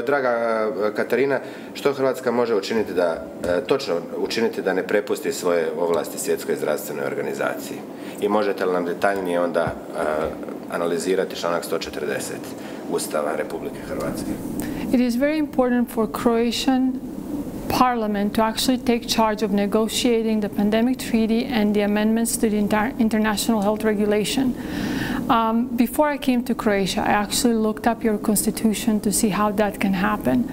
Draga Katarina, što Hrvatska može učiniti točno učiniti da ne prepusti svoje ovlasti Svjetskoj zdravstvenoj organizaciji? I možete li nam detaljnije onda analizirati članak 140 Ustava Republike Hrvatske? It is very important for Croatian Parliament to actually take charge of negotiating the pandemic treaty and the amendments to the international health regulation. Before I came to Croatia, I actually looked up your constitution to see how that can happen.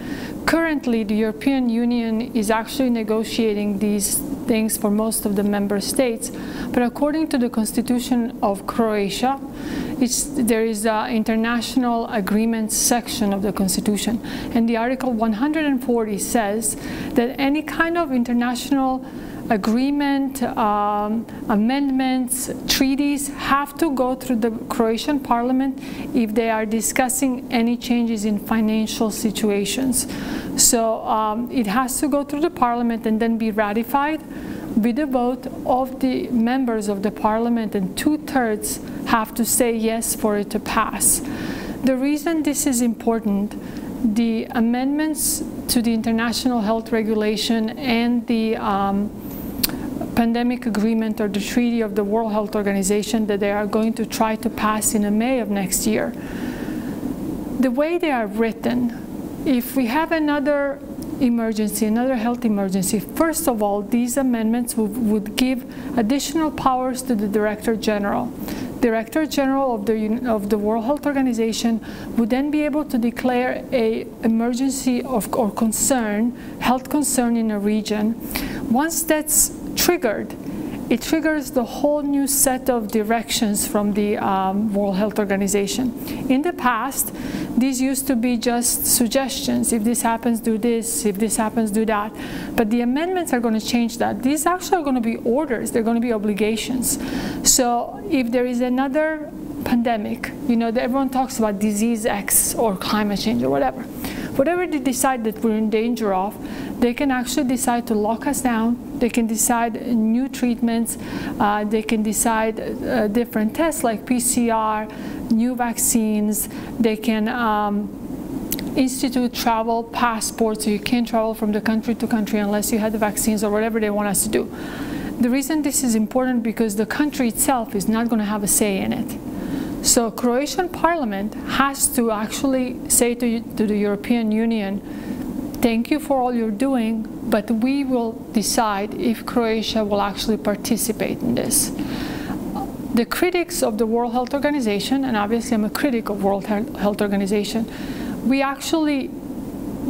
Currently, the European Union is actually negotiating these things for most of the member states, but according to the constitution of Croatia, there is an international agreements section of the constitution, and the article 140 says that any kind of international agreement, amendments, treaties have to go through the Croatian parliament if they are discussing any changes in financial situations. So it has to go through the parliament and then be ratified with the vote of the members of the parliament, and 2/3 have to say yes for it to pass. The reason this is important, the amendments to the international health regulation and the pandemic agreement or the treaty of the World Health Organization that they are going to try to pass in May of next year. The way they are written, if we have another emergency, another health emergency, first of all, these amendments would give additional powers to the Director General. Director General of the World Health Organization would then be able to declare an emergency or concern, health concern in a region. Once that's triggered, it triggers the whole new set of directions from the World Health Organization. In the past, these used to be just suggestions. If this happens, do this. If this happens, do that. But the amendments are going to change that. These actually are going to be orders. They're going to be obligations. So if there is another pandemic, you know, everyone talks about disease X or climate change or whatever. Whatever they decide that we're in danger of, they can actually decide to lock us down. They can decide new treatments. They can decide different tests like PCR, new vaccines. They can institute travel passports, so you can't travel from the country to country unless you had the vaccines or whatever they want us to do. The reason this is important because the country itself is not going to have a say in it. So Croatian Parliament has to actually say to the European Union, thank you for all you're doing, but we will decide if Croatia will actually participate in this. The critics of the World Health Organization, and obviously I'm a critic of World Health Organization, we actually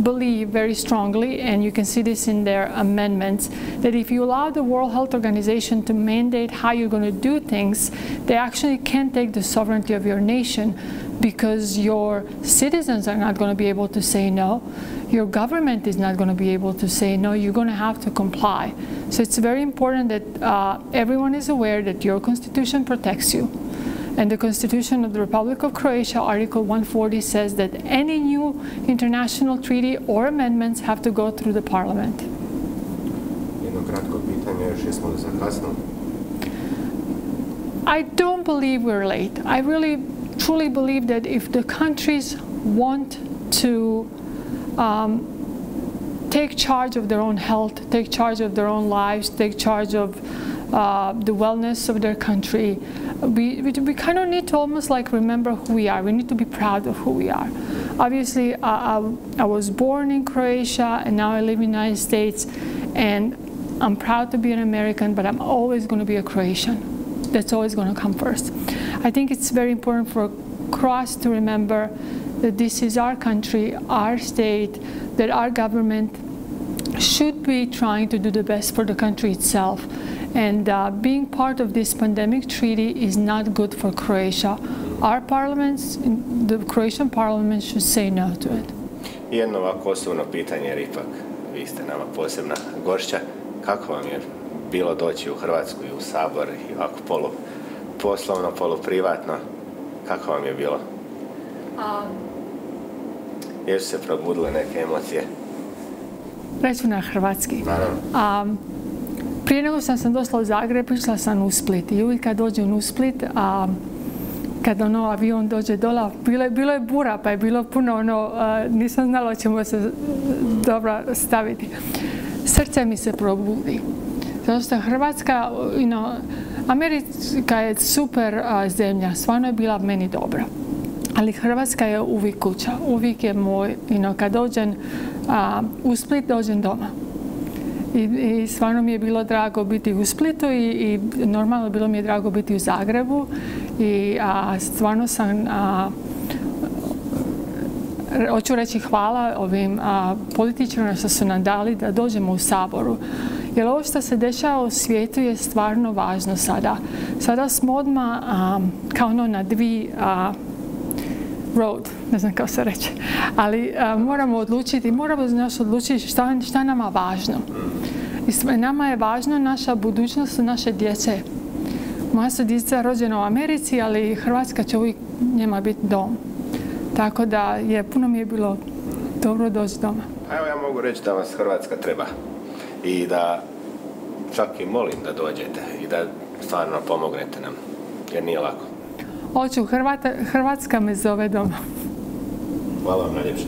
believe very strongly, and you can see this in their amendments, that if you allow the World Health Organization to mandate how you're going to do things, they actually can't take the sovereignty of your nation because your citizens are not going to be able to say no. Your government is not going to be able to say no. You're going to have to comply. So it's very important that everyone is aware that your constitution protects you. And the Constitution of the Republic of Croatia, Article 140, says that any new international treaty or amendments have to go through the parliament. Jedno kratko pitanje, još jesmo li zakasnili? I don't believe we're late. I really, truly believe that if the countries want to take charge of their own health, take charge of their own lives, take charge of the wellness of their country, we kind of need to almost like remember who we are. We need to be proud of who we are. Obviously, I was born in Croatia and now I live in the United States, and I'm proud to be an American, but I'm always going to be a Croatian. That's always going to come first. I think it's very important for Croats to remember that this is our country, our state, that our government should be trying to do the best for the country itself. And being part of this pandemic treaty is not good for Croatia. Our parliaments, the Croatian parliament, should say no to it. Jedno ovako osobno pitanje, jer ipak vi ste nama posebna gošća. Kako vam je bilo doći u Hrvatsku i u Sabor i ovako poluposlovno, poluprivatno? Kako vam je bilo? Jesu se probudile neke emocije? Reću na hrvatski. Naravno. Prije nego sam došla u Zagreb, išla sam u Split. I uvijek kad dođem u Split, kad avion dođe dola, bilo je bura, pa je bilo puno nisam znala ćemo se dobro staviti. Srce mi se probudi. Zato što Hrvatska, Američka je super zemlja, stvarno je bila meni dobra. Ali Hrvatska je uvijek kuća, uvijek je moj, kad dođem u Split, dođem doma. I stvarno mi je bilo drago biti u Splitu i normalno bilo mi je drago biti u Zagrebu. I stvarno sam, hoću reći hvala ovim političarima što su nam dali da dođemo u Saboru. Jer ovo što se dešava u svijetu je stvarno važno sada. Sada smo odmah kao na dvi road, ne znam kako se reče, ali moramo odlučiti šta nama važno. I nama je važno naša budućnost, naše djece. Moja su djeca rođena u Americi, ali Hrvatska će uvijek njima biti dom. Tako da puno mi je bilo dobro doći doma. Evo ja mogu reći da vas Hrvatska treba i da čak i molim da dođete i da stvarno pomognete nam, jer nije lako. Hoću, Hrvatska me zove doma. Hvala vam najljepše.